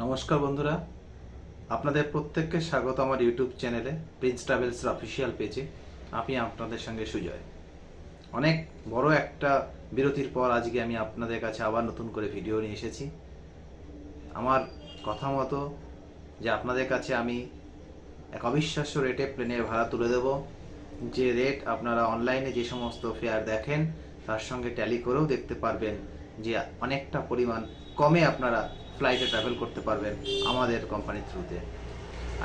নমস্কার বন্ধুরা, আপনাদের প্রত্যেককে স্বাগত আমার ইউটিউব চ্যানেলে প্রিন্স ট্রাভেলসের অফিসিয়াল পেজে। আমি আপনাদের সঙ্গে সুজয়। অনেক বড় একটা বিরতির পর আজকে আমি আপনাদের কাছে আবার নতুন করে ভিডিও নিয়ে এসেছি। আমার কথা মতো যে আপনাদের কাছে আমি এক অবিশ্বাস্য রেটে প্লেনের ভাড়া তুলে দেব। যে রেট আপনারা অনলাইনে যে সমস্ত ফেয়ার দেখেন তার সঙ্গে ট্যালি করেও দেখতে পারবেন যে অনেকটা পরিমাণ কমে আপনারা ফ্লাইটে ট্রাভেল করতে পারবেন আমাদের কোম্পানির থ্রুতে।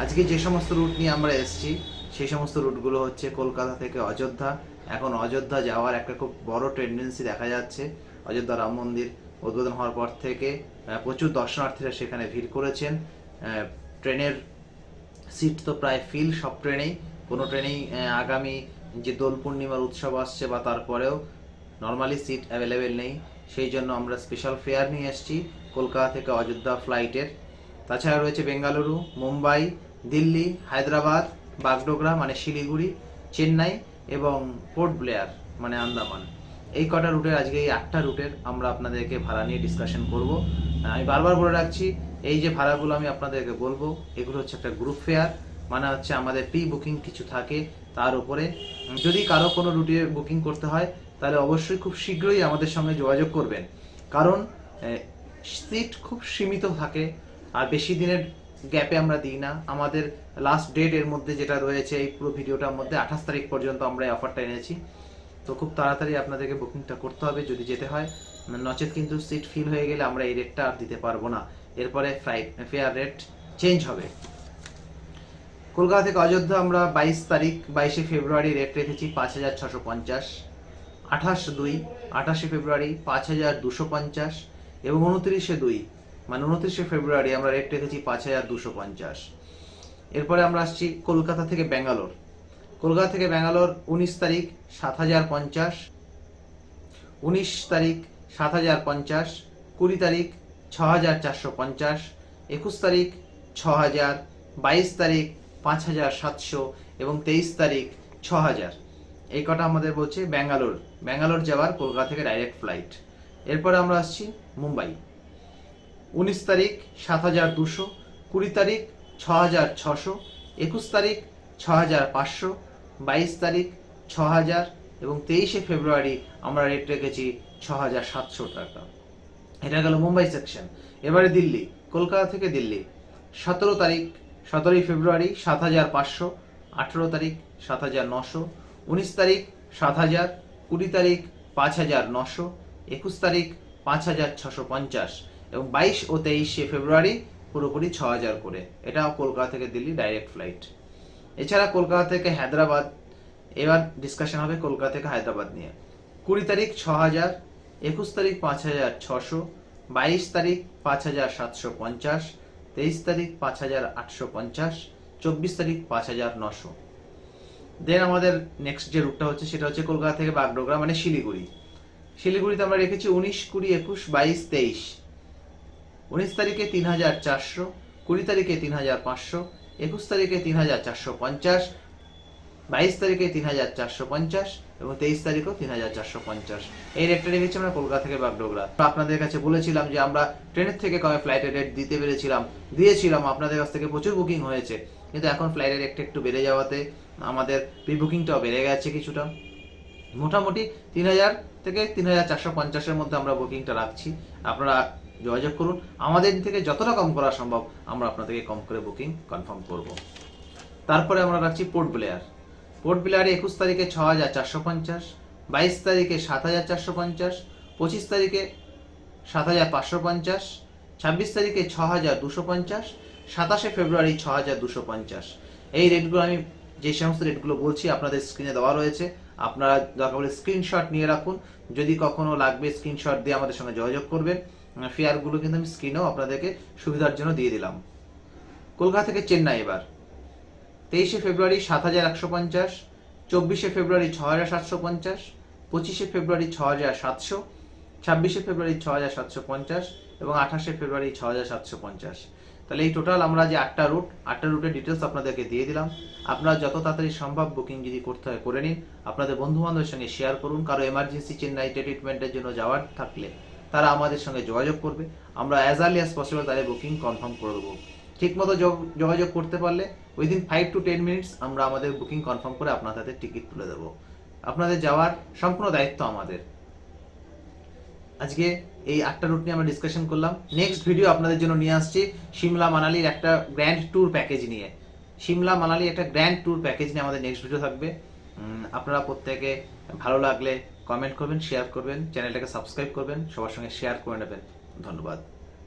আজকে যে সমস্ত রুট নিয়ে আমরা এসেছি সেই সমস্ত রুটগুলো হচ্ছে কলকাতা থেকে অযোধ্যা। এখন অযোধ্যা যাওয়ার একটা খুব বড় টেন্ডেন্সি দেখা যাচ্ছে। অযোধ্যা রাম মন্দির উদ্বোধন হওয়ার পর থেকে প্রচুর দর্শনার্থীরা সেখানে ভিড় করেছেন। ট্রেনের সিট তো প্রায় ফিল সব ট্রেনেই। কোনো ট্রেনেই আগামী যে দোল পূর্ণিমার উৎসব আসছে বা তারপরেও নর্মালি সিট অ্যাভেলেবেল নেই। সেই জন্য আমরা স্পেশাল ফেয়ার নিয়ে এসেছি কলকাতা থেকে অযোধ্যা ফ্লাইটের। তাছাড়া রয়েছে বেঙ্গালুরু, মুম্বাই, দিল্লি, হায়দ্রাবাদ, বাগডোগরা মানে শিলিগুড়ি, চেন্নাই এবং পোর্ট ব্লেয়ার মানে আন্দামান। এই কটা রুটের আজকে এই 8টা রুটের আমরা আপনাদেরকে ভাড়া নিয়ে ডিসকাশন করব। আমি বারবার বলে রাখছি, এই যে ভাড়াগুলো আমি আপনাদেরকে বলবো এগুলো হচ্ছে একটা গ্রুপ ফেয়ার, মানে হচ্ছে আমাদের প্রি বুকিং কিছু থাকে তার উপরে। যদি কারো কোনো রুটে বুকিং করতে হয় তাহলে অবশ্যই খুব শীঘ্রই আমাদের সঙ্গে যোগাযোগ করবেন, কারণ সিট খুব সীমিত থাকে আর বেশি দিনের গ্যাপে আমরা দিই না। আমাদের লাস্ট ডেট এর মধ্যে যেটা রয়েছে এই পুরো ভিডিওটার মধ্যে 28 তারিখ পর্যন্ত আমরা এই অফারটা এনেছি। তো খুব তাড়াতাড়ি আপনাদেরকে বুকিংটা করতে হবে যদি যেতে হয়, নচেত কিন্তু সিট ফিল হয়ে গেলে আমরা এই রেটটা আর দিতে পারবো না। এরপরে ফ্লাইট ফেয়ার রেট চেঞ্জ হবে। কলকাতা থেকে অযোধ্যা আমরা 22 ফেব্রুয়ারি রেট রেখেছি 5,650, 28 ফেব্রুয়ারি 5,250 এবং 29 মানে 29 ফেব্রুয়ারি আমরা রেট রেখেছি 5,250। এরপরে আমরা আসছি কলকাতা থেকে ব্যাঙ্গালোর। কলকাতা থেকে ব্যাঙ্গালোর 19 তারিখ 7,050, 19 তারিখ 7,050, 20 তারিখ 6,450, 21 তারিখ 6,000, 22 তারিখ 5,700 এবং 23 তারিখ 6,000। এই কটা আমাদের বলছে ব্যাঙ্গালোর যাওয়ার কলকাতা থেকে ডাইরেক্ট ফ্লাইট। এরপরে আমরা আসছি মুম্বাই। 19 তারিখ 7,200, 20 তারিখ 6,600, 21 তারিখ 6,500, 22 তারিখ 6,000 এবং 23 ফেব্রুয়ারি আমরা রেট রেখেছি 6,700 টাকা। এটা গেল মুম্বাই সেকশন। এবারে দিল্লি, কলকাতা থেকে দিল্লি 17 ফেব্রুয়ারি 7,500, 18 তারিখ 7,900, 19 তারিখ 7,000, 20 তারিখ 5,900, 21 তারিখ 5,650 এবং 22 ও 23 ফেব্রুয়ারি পুরোপুরি 6,000 করে। এটা কলকাতা থেকে দিল্লি ডাইরেক্ট ফ্লাইট। এছাড়া কলকাতা থেকে হায়দ্রাবাদ, এবার ডিসকাশন হবে কলকাতা থেকে হায়দ্রাবাদ নিয়ে। 20 তারিখ 6,000, 21 তারিখ 5,600, 22 তারিখ 5,750, 23 তারিখ 5,850, 24 তারিখ 5,900। দেন আমাদের নেক্সট যে রুটটা হচ্ছে সেটা হচ্ছে কলকাতা থেকে বাগডোগরা মানে শিলিগুড়ি। শিলিগুড়িতে আমরা রেখেছি 19, 20, 21, 22, 23। 19 তারিখে 3,400, 20 তারিখে 3,500, 21 তারিখে 3,450, 22 তারিখে 3,450 এবং 23 তারিখেও 3,450। এই রেটটা রেখেছি আমরা কলকাতা থেকে বাগডোগরা। আপনাদের কাছে বলেছিলাম যে আমরা ট্রেনের থেকে কমে ফ্লাইটের রেট দিয়েছিলাম, আপনাদের কাছ থেকে প্রচুর বুকিং হয়েছে, কিন্তু এখন ফ্লাইটের রেটটা একটু বেড়ে যাওয়াতে আমাদের প্রি বুকিংটাও বেড়ে গেছে কিছুটা। মোটামুটি 3,000 থেকে 3,450-এর মধ্যে আমরা বুকিংটা রাখছি। আপনারা যোগাযোগ করুন, আমাদের থেকে যতটা কম করা সম্ভব আমরা আপনাদেরকে কম করে বুকিং কনফার্ম করব। তারপরে আমরা রাখছি পোর্ট ব্লেয়ারে 21 তারিখে 6,450, 22 তারিখে 7,450, 25 তারিখে 7,550, 26 তারিখে 6,250, 27 ফেব্রুয়ারি 6,250। এই রেটগুলো আমি যে সমস্ত রেটগুলো বলছি আপনাদের স্ক্রিনে দেওয়া রয়েছে, আপনারা দরকার হলে স্ক্রিনশট নিয়ে রাখুন। যদি কখনো লাগবে স্ক্রিনশট দিয়ে আমাদের সঙ্গে যোগাযোগ করবেন। ফেয়ারগুলো কিন্তু আমি স্ক্রিনেও আপনাদেরকে সুবিধার জন্য দিয়ে দিলাম। কলকাতা থেকে চেন্নাই এবার 23 ফেব্রুয়ারি 7,150, 24 ফেব্রুয়ারি 6,750, 25 ফেব্রুয়ারি 6,700, 26 ফেব্রুয়ারি 6,750 এবং 28 ফেব্রুয়ারি 6,750। তাহলে এই টোটাল আমরা যে 8টা রুটের ডিটেলস আপনাদেরকে দিয়ে দিলাম। আপনারা যত তাড়াতাড়ি সম্ভব বুকিং যদি করতে হয় করে নিন, আপনাদের বন্ধু বান্ধবের সঙ্গে শেয়ার করুন। কারো এমার্জেন্সি চেন্নাইতে ট্রিটমেন্টের জন্য যাওয়ার থাকলে তারা আমাদের সঙ্গে যোগাযোগ করবে। আমরা অ্যাজ আর্লি অ্যাজ পসিবল তাদের বুকিং কনফার্ম করে দেবো। ঠিকমতো যোগাযোগ করতে পারলে উইদিন 5 to 10 মিনিটস আমরা আমাদের বুকিং কনফার্ম করে আপনাদের হাতে টিকিট তুলে দেবো। আপনাদের যাওয়ার সম্পূর্ণ দায়িত্ব আমাদের। আজকে এই 8টা রুট নিয়ে আমরা ডিসকাশন করলাম। নেক্সট ভিডিও আপনাদের জন্য নিয়ে আসছি সিমলা মানালির একটা গ্র্যান্ড ট্যুর প্যাকেজ নিয়ে। সিমলা মানালি একটা গ্র্যান্ড ট্যুর প্যাকেজ নিয়ে আমাদের নেক্সট ভিডিও থাকবে। আপনারা প্রত্যেকে ভালো লাগলে কমেন্ট করবেন, শেয়ার করবেন, চ্যানেলটাকে সাবস্ক্রাইব করবেন, সবার সঙ্গে শেয়ার করে নেবেন। ধন্যবাদ।